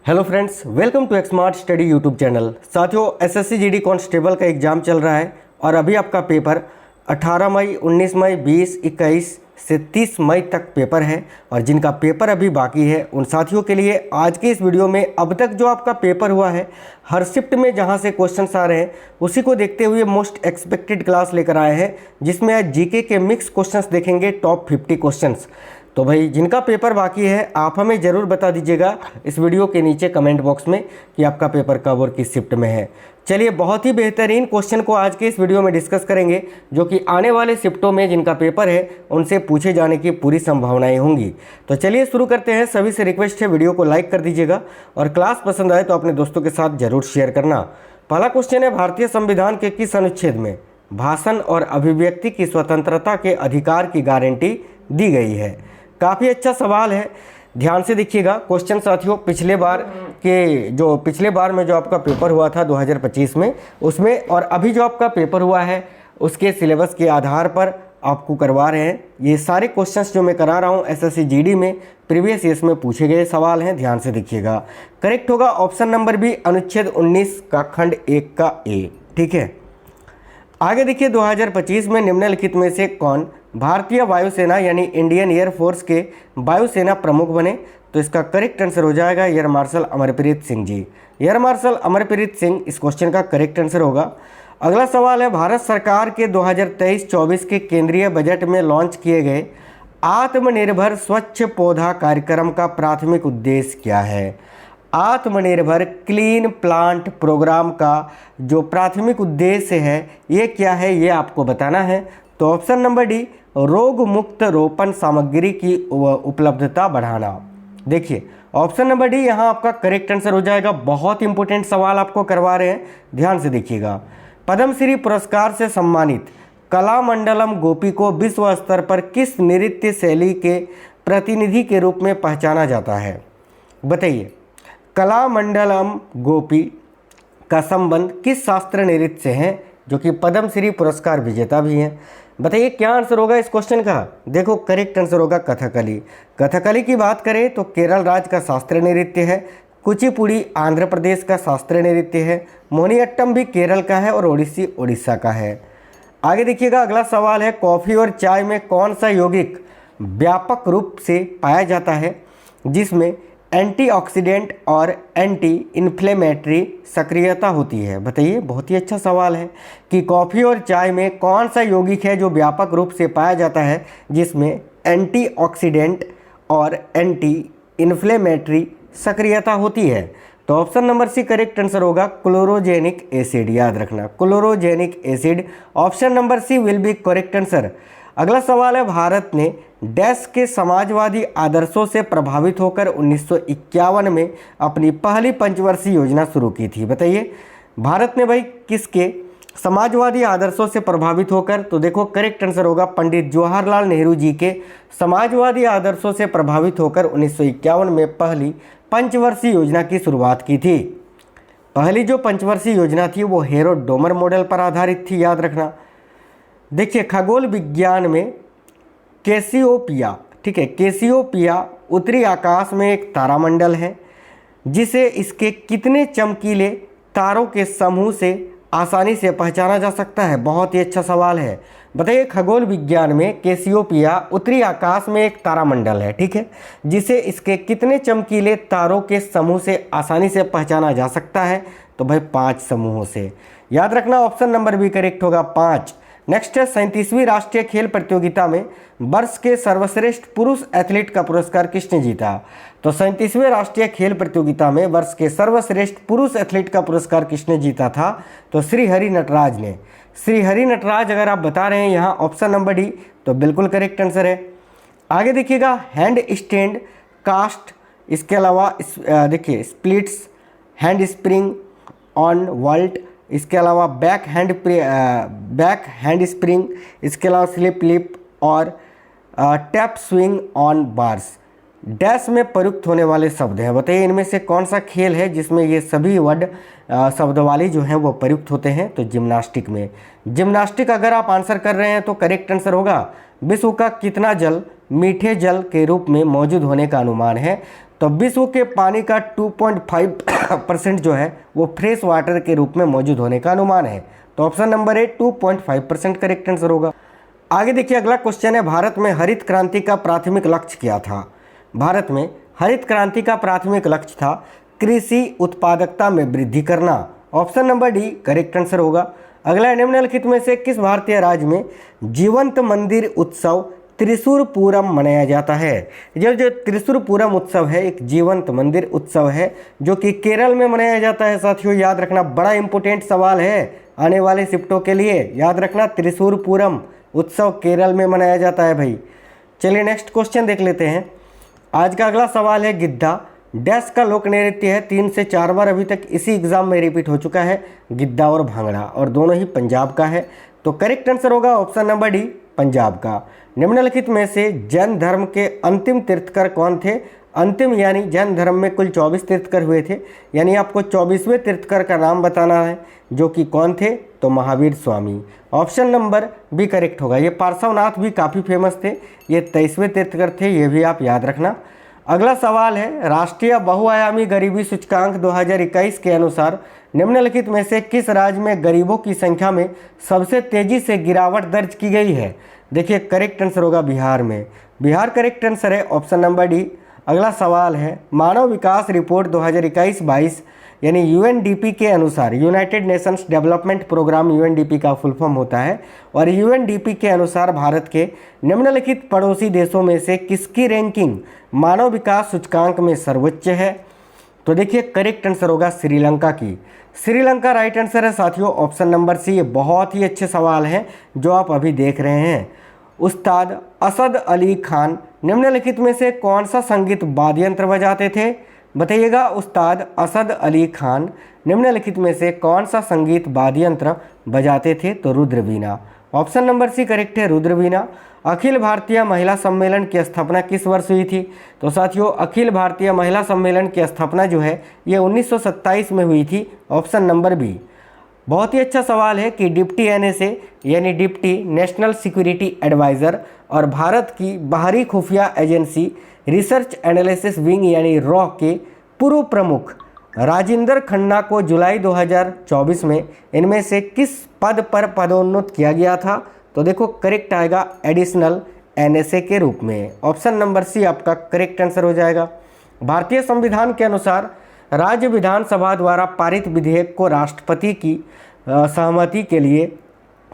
Hello friends, welcome to Xmart study YouTube channel. साथियों, SSC GD constable का exam चल रहा है और अभी आपका पेपर 18 मई, 19 मई, 20, 21 से 30 मई तक पेपर है। और जिनका पेपर अभी बाकी है उन साथियों के लिए आज के इस वीडियो में अब तक जो आपका पेपर हुआ है, हर शिफ्ट में जहां से क्वेश्चंस आ रहे हैं उसी को देखते हुए मोस्ट एक्सपेक्टेड क्लास लेकर आए हैं, जिसमें आज जीके के मिक्स क्वेश्चंस देखेंगे, टॉप 50 क्वेश्चंस। तो भाई जिनका पेपर बाकी है आप हमें ज़रूर बता दीजिएगा इस वीडियो के नीचे कमेंट बॉक्स में कि आपका पेपर कब और किस शिफ्ट में है। चलिए, बहुत ही बेहतरीन क्वेश्चन को आज के इस वीडियो में डिस्कस करेंगे, जो कि आने वाले शिफ्टों में जिनका पेपर है उनसे पूछे जाने की पूरी संभावनाएं होंगी। तो चलिए शुरू करते हैं। सभी से रिक्वेस्ट है वीडियो को लाइक कर दीजिएगा और क्लास पसंद आए तो अपने दोस्तों के साथ जरूर शेयर करना। पहला क्वेश्चन है, भारतीय संविधान के किस अनुच्छेद में भाषण और अभिव्यक्ति की स्वतंत्रता के अधिकार की गारंटी दी गई है? काफ़ी अच्छा सवाल है, ध्यान से देखिएगा क्वेश्चन साथियों। पिछले बार में जो आपका पेपर हुआ था 2025 में, उसमें और अभी जो आपका पेपर हुआ है उसके सिलेबस के आधार पर आपको करवा रहे हैं। ये सारे क्वेश्चंस जो मैं करा रहा हूँ एसएससी जीडी में प्रीवियस ईयर्स में पूछे गए सवाल हैं, ध्यान से देखिएगा। करेक्ट होगा ऑप्शन नंबर बी, अनुच्छेद 19 का खंड 1 का ए। ठीक है, आगे देखिए, 2025 में निम्नलिखित में से कौन भारतीय वायुसेना यानी इंडियन एयरफोर्स के वायुसेना प्रमुख बने? तो इसका करेक्ट आंसर हो जाएगा air marshal Amarpreet Singh ji. Air marshal Amarpreet Singh इस क्वेश्चन का करेक्ट आंसर होगा। अगला सवाल है, भारत सरकार के 2023-24 के केंद्रीय बजट में लॉन्च किए गए आत्मनिर्भर स्वच्छ पौधा कार्यक्रम का प्राथमिक उद्देश्य क्या है? आत्मनिर्भर क्लीन प्लांट प्रोग्राम का जो प्राथमिक उद्देश्य है ये क्या है, ये आपको बताना है। तो ऑप्शन नंबर डी, रोग मुक्त रोपण सामग्री की उपलब्धता बढ़ाना। देखिए ऑप्शन नंबर डी यहाँ आपका करेक्ट आंसर हो जाएगा। बहुत इंपॉर्टेंट सवाल आपको करवा रहे हैं, ध्यान से देखिएगा। पद्मश्री पुरस्कार से सम्मानित कलामंडलम गोपी को विश्व स्तर पर किस नृत्य शैली के प्रतिनिधि के रूप में पहचाना जाता है? बताइए, कलामंडलम गोपी का संबंध किस शास्त्र नृत्य से है जो कि पद्मश्री पुरस्कार विजेता भी हैं? बताइए क्या आंसर होगा इस क्वेश्चन का? देखो करेक्ट आंसर होगा कथकली। कथकली की बात करें तो केरल राज्य का शास्त्रीय नृत्य है, कुचिपुड़ी आंध्र प्रदेश का शास्त्रीय नृत्य है, मोहिनीअट्टम भी केरल का है और ओडिसी उड़ीसा का है। आगे देखिएगा, अगला सवाल है, कॉफ़ी और चाय में कौन सा यौगिक व्यापक रूप से पाया जाता है जिसमें एंटीऑक्सीडेंट और एंटी इन्फ्लेमेटरी सक्रियता होती है? बताइए, बहुत ही अच्छा सवाल है कि कॉफ़ी और चाय में कौन सा यौगिक है जो व्यापक रूप से पाया जाता है जिसमें एंटीऑक्सीडेंट और एंटी इन्फ्लेमेटरी सक्रियता होती है? तो option number C correct answer होगा क्लोरोजेनिक एसिड। याद रखना, chlorogenic acid, option number C will be correct answer. अगला सवाल है, भारत ने डैश के समाजवादी आदर्शों से प्रभावित होकर 1951 में अपनी पहली पंचवर्षीय योजना शुरू की थी? बताइए, भारत ने भाई किसके समाजवादी आदर्शों से प्रभावित होकर? तो देखो करेक्ट आंसर होगा पंडित जवाहरलाल नेहरू जी के समाजवादी आदर्शों से प्रभावित होकर 1951 में पहली पंचवर्षीय योजना की शुरुआत की थी। पहली जो पंचवर्षीय योजना थी वो हेरोडोमर मॉडल पर आधारित थी, याद रखना। देखिए, खगोल विज्ञान में कैसियोपिया, ठीक है, कैसियोपिया उत्तरी आकाश में एक तारामंडल है जिसे इसके कितने चमकीले तारों के समूह से आसानी से पहचाना जा सकता है? बहुत ही अच्छा सवाल है। बताइए, खगोल विज्ञान में कैसियोपिया उत्तरी आकाश में एक तारामंडल है, ठीक है, जिसे इसके कितने चमकीले तारों के समूह से आसानी से पहचाना जा सकता है? तो भाई 5 समूहों से। याद रखना, ऑप्शन नंबर बी करेक्ट होगा, 5। नेक्स्ट है, 37वीं राष्ट्रीय खेल प्रतियोगिता में वर्ष के सर्वश्रेष्ठ पुरुष एथलीट का पुरस्कार किसने जीता? तो 37वें राष्ट्रीय खेल प्रतियोगिता में वर्ष के सर्वश्रेष्ठ पुरुष एथलीट का पुरस्कार किसने जीता था? तो श्री हरि नटराज ने। श्री हरि नटराज अगर आप बता रहे हैं यहाँ ऑप्शन नंबर डी, तो बिल्कुल करेक्ट आंसर है। आगे देखिएगा, हैंड स्टैंड कास्ट, इसके अलावा देखिए splits, hand spring on vault, इसके अलावा बैक हैंड स्प्रिंग, इसके अलावा स्लिप लिप और tap swing on bars dash में प्रयुक्त होने वाले शब्द हैं। बताइए इनमें से कौन सा खेल है जिसमें ये सभी वर्ड शब्दवाली जो हैं वो प्रयुक्त होते हैं? तो जिम्नास्टिक में। जिम्नास्टिक अगर आप आंसर कर रहे हैं तो करेक्ट आंसर होगा, विश्व का कितना जल मीठे जल के रूप में मौजूद होने का अनुमान है। तो विश्व के पानी का 2.5% जो है वो फ्रेश वाटर के रूप में मौजूद होने का अनुमान है। तो ऑप्शन नंबर ए 2.5% करेक्ट आंसर होगा। आगे देखिए, अगला क्वेश्चन है, भारत में हरित क्रांति का प्राथमिक लक्ष्य क्या था? भारत में हरित क्रांति का प्राथमिक लक्ष्य था कृषि उत्पादकता में वृद्धि करना। Option number D correct answer होगा। अगला, निम्नलिखित में से किस भारतीय राज्य में जीवंत मंदिर उत्सव त्रिशूर पूरम मनाया जाता है? जो त्रिशूर पूरम उत्सव है एक जीवंत मंदिर उत्सव है जो कि केरल में मनाया जाता है। साथियों याद रखना, बड़ा इंपॉर्टेंट सवाल है आने वाले शिफ्टों के लिए, याद रखना त्रिशूर पूरम उत्सव केरल में मनाया जाता है भाई। चलिए नेक्स्ट क्वेश्चन देख लेते हैं। आज का अगला सवाल है, गिद्धा डैश का लोक नृत्य है? 3 से 4 बार अभी तक इसी एग्जाम में रिपीट हो चुका है, गिद्धा और भांगड़ा, और दोनों ही पंजाब का है। तो करेक्ट आंसर होगा ऑप्शन नंबर डी पंजाब का। निम्नलिखित में से जैन धर्म के अंतिम तीर्थकर कौन थे? अंतिम यानी जैन धर्म में कुल 24 तीर्थकर हुए थे, यानी आपको 24वें तीर्थकर का नाम बताना है, जो कि कौन थे? तो Mahavir Swami. Option number B correct होगा। ये पार्श्वनाथ भी काफ़ी फेमस थे, ये 23वें तीर्थकर थे, ये भी आप याद रखना। अगला सवाल है, राष्ट्रीय बहुआयामी गरीबी सूचकांक 2021 के अनुसार निम्नलिखित में से किस राज्य में गरीबों की संख्या में सबसे तेजी से गिरावट दर्ज की गई है? देखिए करेक्ट आंसर होगा बिहार में। बिहार करेक्ट आंसर है, ऑप्शन नंबर डी। अगला सवाल है, मानव विकास रिपोर्ट 2021-22 यानी यूएनडीपी के अनुसार, United Nations Development Programme UNDP का फुल फॉर्म होता है, और यूएनडीपी के अनुसार भारत के निम्नलिखित पड़ोसी देशों में से किसकी रैंकिंग मानव विकास सूचकांक में सर्वोच्च है? तो देखिए करेक्ट आंसर होगा श्रीलंका की। श्रीलंका राइट आंसर है साथियों, ऑप्शन नंबर सी। ये बहुत ही अच्छे सवाल हैं जो आप अभी देख रहे हैं। उस्ताद असद अली खान निम्नलिखित में से कौन सा संगीत वाद्य यंत्र बजाते थे? बताइएगा, उस्ताद असद अली खान निम्नलिखित में से कौन सा संगीत वाद्य यंत्र बजाते थे? तो Rudraveena. Option number C correct है, रुद्रवीणा। अखिल भारतीय महिला सम्मेलन की स्थापना किस वर्ष हुई थी? तो साथियों अखिल भारतीय महिला सम्मेलन की स्थापना जो है ये 1927 में हुई थी। Option number B. बहुत ही अच्छा सवाल है कि डिप्टी एनएसए यानी डिप्टी नेशनल सिक्योरिटी एडवाइज़र और भारत की बाहरी खुफिया एजेंसी रिसर्च एनालिसिस विंग यानी रॉ के पूर्व प्रमुख राजिंदर खन्ना को जुलाई 2024 में इनमें से किस पद पर पदोन्नत किया गया था? तो देखो करेक्ट आएगा एडिशनल एनएसए के रूप में। ऑप्शन नंबर सी आपका करेक्ट आंसर हो जाएगा। भारतीय संविधान के अनुसार राज्य विधानसभा द्वारा पारित विधेयक को राष्ट्रपति की सहमति के लिए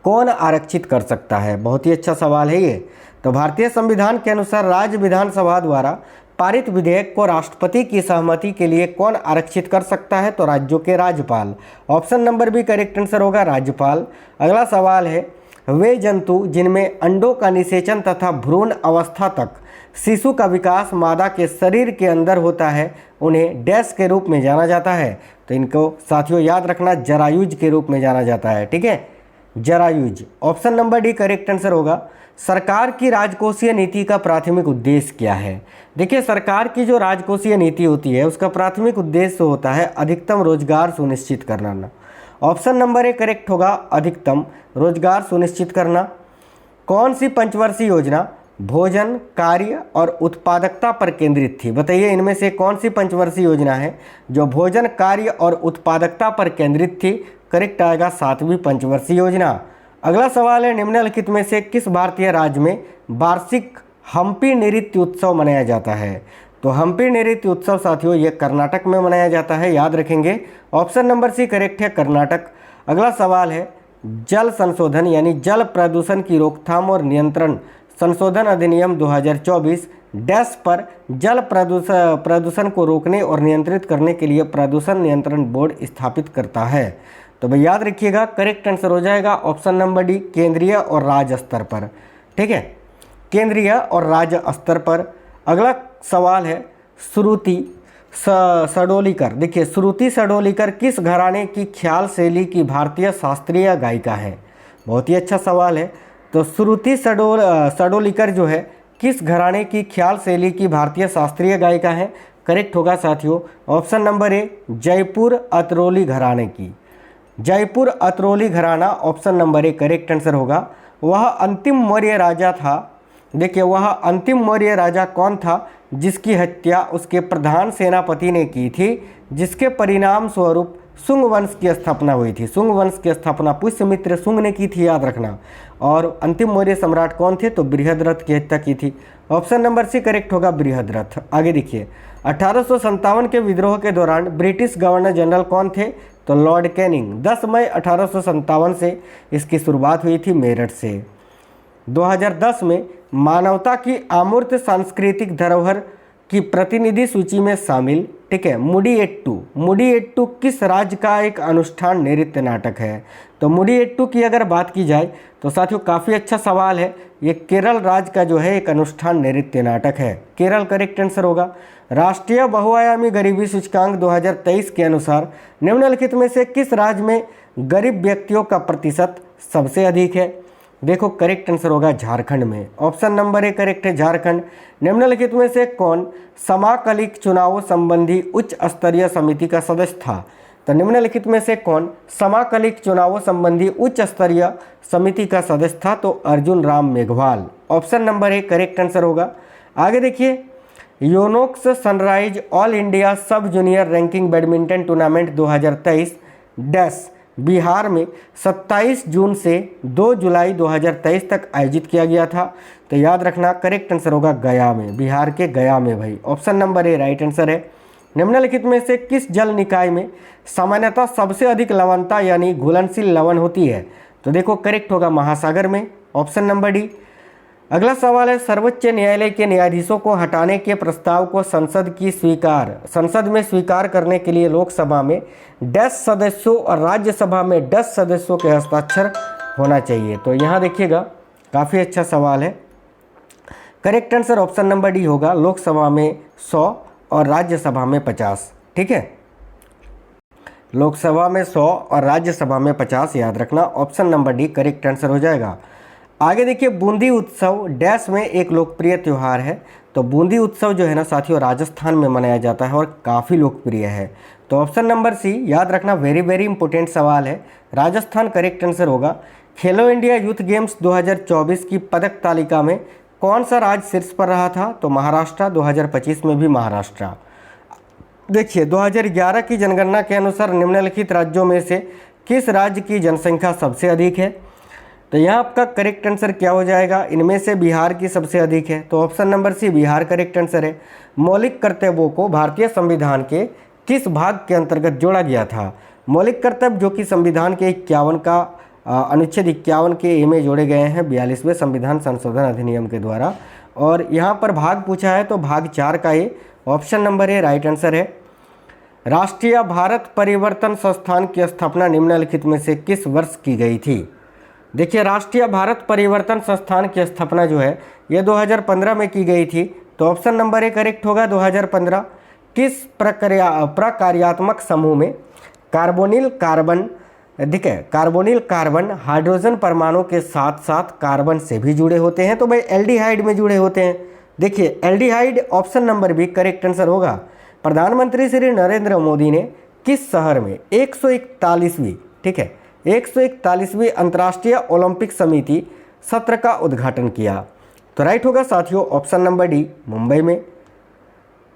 कौन आरक्षित कर सकता है? बहुत ही अच्छा सवाल है ये। तो भारतीय संविधान के अनुसार राज्य विधानसभा द्वारा पारित विधेयक को राष्ट्रपति की सहमति के लिए कौन आरक्षित कर सकता है? तो राज्यों के राज्यपाल। Option number B correct answer होगा, राज्यपाल। अगला सवाल है, वे जंतु जिनमें अंडों का निषेचन तथा भ्रूण अवस्था तक शिशु का विकास मादा के शरीर के अंदर होता है उन्हें डैश के रूप में जाना जाता है? तो इनको साथियों याद रखना, जरायुज के रूप में जाना जाता है, ठीक है, जरायुज। Option number D correct answer होगा। सरकार की राजकोषीय नीति का प्राथमिक उद्देश्य क्या है? देखिए सरकार की जो राजकोषीय नीति होती है उसका प्राथमिक उद्देश्य होता है अधिकतम रोजगार सुनिश्चित करना। ऑप्शन नंबर ए करेक्ट होगा, अधिकतम रोजगार सुनिश्चित करना। कौन सी पंचवर्षीय योजना भोजन, कार्य और उत्पादकता पर केंद्रित थी? बताइए इनमें से कौन सी पंचवर्षीय योजना है जो भोजन, कार्य और उत्पादकता पर केंद्रित थी? करेक्ट आएगा 7वीं पंचवर्षीय योजना। अगला सवाल है, निम्नलिखित में से किस भारतीय राज्य में वार्षिक हम्पी नृत्य उत्सव मनाया जाता है? तो हम्पी नृत्य उत्सव साथियों ये कर्नाटक में मनाया जाता है, याद रखेंगे। ऑप्शन नंबर सी करेक्ट है, कर्नाटक। अगला सवाल है, जल संशोधन यानी जल प्रदूषण की रोकथाम और नियंत्रण संशोधन अधिनियम 2024 डैश पर जल प्रदूषण को रोकने और नियंत्रित करने के लिए प्रदूषण नियंत्रण बोर्ड स्थापित करता है? तो भाई याद रखिएगा करेक्ट आंसर हो जाएगा ऑप्शन नंबर डी, केंद्रीय और राज्य स्तर पर, ठीक है, केंद्रीय और राज्य स्तर पर। अगला सवाल है, श्रुति सडोलीकर। देखिए श्रुति सडोलीकर किस घराने की ख्याल शैली की भारतीय शास्त्रीय गायिका है? बहुत ही अच्छा सवाल है। तो श्रुति सडोलीकर जो है किस घराने की ख्याल शैली की भारतीय शास्त्रीय गायिका है? करेक्ट होगा साथियों ऑप्शन नंबर ए, जयपुर अतरोली घराने की। जयपुर अतरोली घराना option number A correct answer होगा। वह अंतिम मौर्य राजा था देखिए वह अंतिम मौर्य राजा कौन था जिसकी हत्या उसके प्रधान सेनापति ने की थी, जिसके परिणाम स्वरूप शुंग वंश की स्थापना हुई थी। शुंग वंश की स्थापना पुष्यमित्र शुंग ने की थी, याद रखना। और अंतिम मौर्य सम्राट कौन थे, तो बृहद्रथ की हत्या की थी। ऑप्शन नंबर सी करेक्ट होगा, बृहद्रथ। आगे देखिए 1857 के विद्रोह के दौरान ब्रिटिश गवर्नर जनरल कौन थे, तो लॉर्ड कैनिंग। 10 मई 1857 से इसकी शुरुआत हुई थी मेरठ से। 2010 में मानवता की अमूर्त सांस्कृतिक धरोहर की प्रतिनिधि सूची में शामिल, ठीक है, मुडियट्टू। मुडियट्टू किस राज्य का एक अनुष्ठान नृत्य नाटक है, तो मुडियट्टू की अगर बात की जाए तो साथियों काफ़ी अच्छा सवाल है। ये केरल राज्य का जो है एक अनुष्ठान नृत्य नाटक है, केरल करेक्ट आंसर होगा। राष्ट्रीय बहुआयामी गरीबी सूचकांक 2023 के अनुसार निम्नलिखित में से किस राज्य में गरीब व्यक्तियों का प्रतिशत सबसे अधिक है, देखो करेक्ट आंसर होगा झारखंड में। ऑप्शन नंबर ए करेक्ट है, झारखंड। निम्नलिखित में से कौन समाकलिक चुनावों संबंधी उच्च स्तरीय समिति का सदस्य था, तो निम्नलिखित में से कौन समाकलिक चुनावों संबंधी उच्च स्तरीय समिति का सदस्य था, तो Arjun Ram Meghwal. Option number A correct answer होगा। आगे देखिए Yonex sunrise all India sub junior ranking badminton tournament 2023 dash Bihar में 27 जून से 2 जुलाई 2023 तक आयोजित किया गया था, तो याद रखना करेक्ट आंसर होगा गया में, बिहार के गया में भाई। ऑप्शन नंबर ए राइट आंसर है। निम्नलिखित में से किस जल निकाय में सामान्यतः सबसे अधिक लवणता यानी घुलनशील लवण होती है, तो देखो करेक्ट होगा महासागर में। Option number D. अगला सवाल है सर्वोच्च न्यायालय के न्यायाधीशों को हटाने के प्रस्ताव को संसद में स्वीकार करने के लिए लोकसभा में 10 सदस्यों और राज्यसभा में 10 सदस्यों के हस्ताक्षर होना चाहिए, तो यहाँ देखिएगा काफ़ी अच्छा सवाल है। Correct answer option number D होगा, लोकसभा में 100 और राज्यसभा में 50, ठीक है, लोकसभा में 100 और राज्यसभा में 50, याद रखना। Option number D correct answer हो जाएगा। आगे देखिए बूंदी उत्सव डैश में एक लोकप्रिय त्यौहार है, तो बूंदी उत्सव जो है ना साथियों राजस्थान में मनाया जाता है और काफ़ी लोकप्रिय है, तो ऑप्शन नंबर सी याद रखना, वेरी वेरी इंपॉर्टेंट सवाल है, राजस्थान करेक्ट आंसर होगा। खेलो इंडिया यूथ गेम्स 2024 की पदक तालिका में कौन सा राज्य शीर्ष पर रहा था, तो महाराष्ट्र। 2025 में भी महाराष्ट्र। देखिए 2011 की जनगणना के अनुसार निम्नलिखित राज्यों में से किस राज्य की जनसंख्या सबसे अधिक है, तो यहाँ आपका करेक्ट आंसर क्या हो जाएगा, इनमें से बिहार की सबसे अधिक है, तो option number C Bihar correct answer है। मौलिक कर्तव्यों को भारतीय संविधान के किस भाग के अंतर्गत जोड़ा गया था, मौलिक कर्तव्य जो कि संविधान के 51 का अनुच्छेद 51 के ए में जोड़े गए हैं 42वें संविधान संशोधन अधिनियम के द्वारा, और यहाँ पर भाग पूछा है तो भाग 4 का ये ऑप्शन नंबर ए राइट आंसर है। राष्ट्रीय भारत परिवर्तन संस्थान की स्थापना निम्नलिखित में से किस वर्ष की गई थी, देखिए राष्ट्रीय भारत परिवर्तन संस्थान की स्थापना जो है ये 2015 में की गई थी, तो ऑप्शन नंबर ए करेक्ट होगा 2015। किस प्रकार्यात्मक समूह में कार्बोनिल कार्बन हाइड्रोजन परमाणु के साथ साथ कार्बन से भी जुड़े होते हैं, तो भाई एल्डिहाइड में जुड़े होते हैं। देखिए aldehyde option number B correct answer होगा। प्रधानमंत्री श्री नरेंद्र मोदी ने किस शहर में 141वीं, ठीक है, 141वीं अंतर्राष्ट्रीय ओलंपिक समिति सत्र का उद्घाटन किया, तो राइट होगा साथियों ऑप्शन नंबर डी मुंबई में।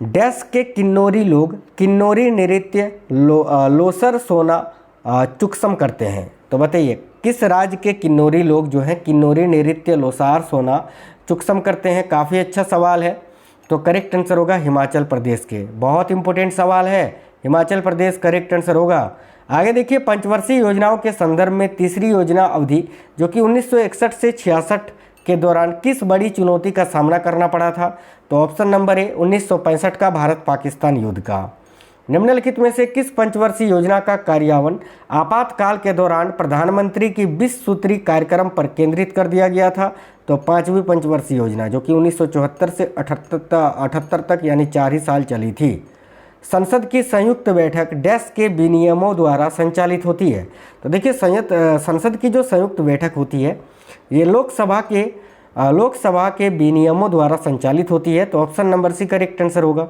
डैश के किन्नौरी लोग किन्नौरी नृत्य लोसर सोना चुकसम करते हैं, तो बताइए किस राज्य के किन्नौरी लोग जो हैं किन्नौरी नृत्य लोसार सोना चुकसम करते हैं, काफ़ी अच्छा सवाल है, तो करेक्ट आंसर होगा हिमाचल प्रदेश के। बहुत इंपॉर्टेंट सवाल है, हिमाचल प्रदेश करेक्ट आंसर होगा। आगे देखिए पंचवर्षीय योजनाओं के संदर्भ में तीसरी योजना अवधि जो कि 1961 से 66 के दौरान किस बड़ी चुनौती का सामना करना पड़ा था, तो ऑप्शन नंबर ए 1965 का भारत पाकिस्तान युद्ध का। निम्नलिखित में से किस पंचवर्षीय योजना का कार्यान्वयन आपातकाल के दौरान प्रधानमंत्री की 20 सूत्री कार्यक्रम पर केंद्रित कर दिया गया था, तो 5वीं पंचवर्षीय योजना जो कि 1974 से 78 तक यानी 4 ही साल चली थी। संसद की संयुक्त बैठक डैश के विनियमों द्वारा संचालित होती है, तो देखिए संसद की जो संयुक्त बैठक होती है ये लोकसभा के विनियमों द्वारा संचालित होती है, तो option number C correct answer होगा।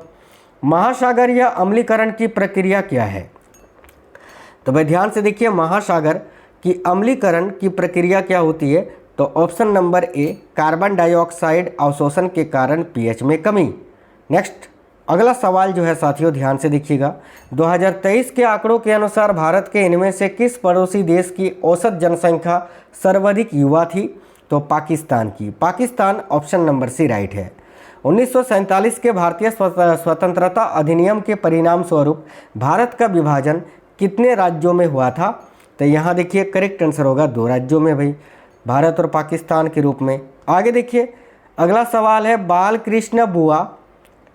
महासागर या अम्लीकरण की प्रक्रिया क्या है, तो भाई ध्यान से देखिए महासागर की अम्लीकरण की प्रक्रिया क्या होती है, तो ऑप्शन नंबर ए कार्बन डाइऑक्साइड अवशोषण के कारण पीएच में कमी। नेक्स्ट अगला सवाल जो है साथियों ध्यान से देखिएगा, 2023 के आंकड़ों के अनुसार भारत के इनमें से किस पड़ोसी देश की औसत जनसंख्या सर्वाधिक युवा थी? तो पाकिस्तान की। Pakistan option number C right है। 1947 के भारतीय स्वतंत्रता अधिनियम के परिणाम स्वरूप भारत का विभाजन कितने राज्यों में हुआ था? तो यहाँ देखिए करेक्ट आंसर होगा 2 राज्यों में भाई, भारत और पाकिस्तान के रूप में। आगे देखिए अगला सवाल है बाल कृष्ण बुआ,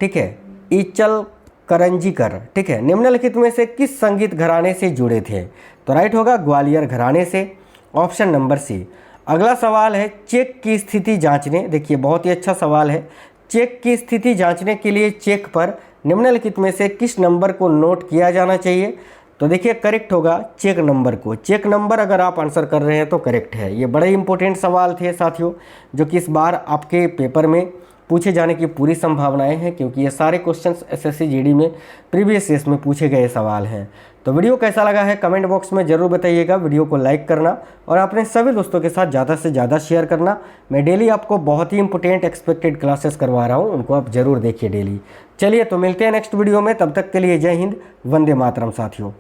ठीक है, ईचल करंजीकर, ठीक है, निम्नलिखित में से किस संगीत घराने से जुड़े थे? तो राइट होगा ग्वालियर घराने से, ऑप्शन नंबर सी। अगला सवाल है चेक की स्थिति जांचने, देखिए बहुत ही अच्छा सवाल है। चेक की स्थिति जांचने के लिए चेक पर निम्नलिखित में से किस नंबर को नोट किया जाना चाहिए? तो देखिए करेक्ट होगा चेक नंबर को। चेक नंबर अगर आप आंसर कर रहे हैं तो करेक्ट है। ये बड़े इंपॉर्टेंट सवाल थे साथियों, जो कि इस बार आपके पेपर में पूछे जाने की पूरी संभावनाएं हैं, क्योंकि ये सारे क्वेश्चंस एसएससी जीडी में प्रीवियस ईयर्स में पूछे गए सवाल हैं। तो वीडियो कैसा लगा है कमेंट बॉक्स में ज़रूर बताइएगा। वीडियो को लाइक करना और अपने सभी दोस्तों के साथ ज़्यादा से ज़्यादा शेयर करना। मैं डेली आपको बहुत ही इंपॉर्टेंट एक्सपेक्टेड क्लासेस करवा रहा हूँ, उनको आप ज़रूर देखिए डेली। चलिए तो मिलते हैं नेक्स्ट वीडियो में, तब तक के लिए जय हिंद, वंदे मातरम साथियों।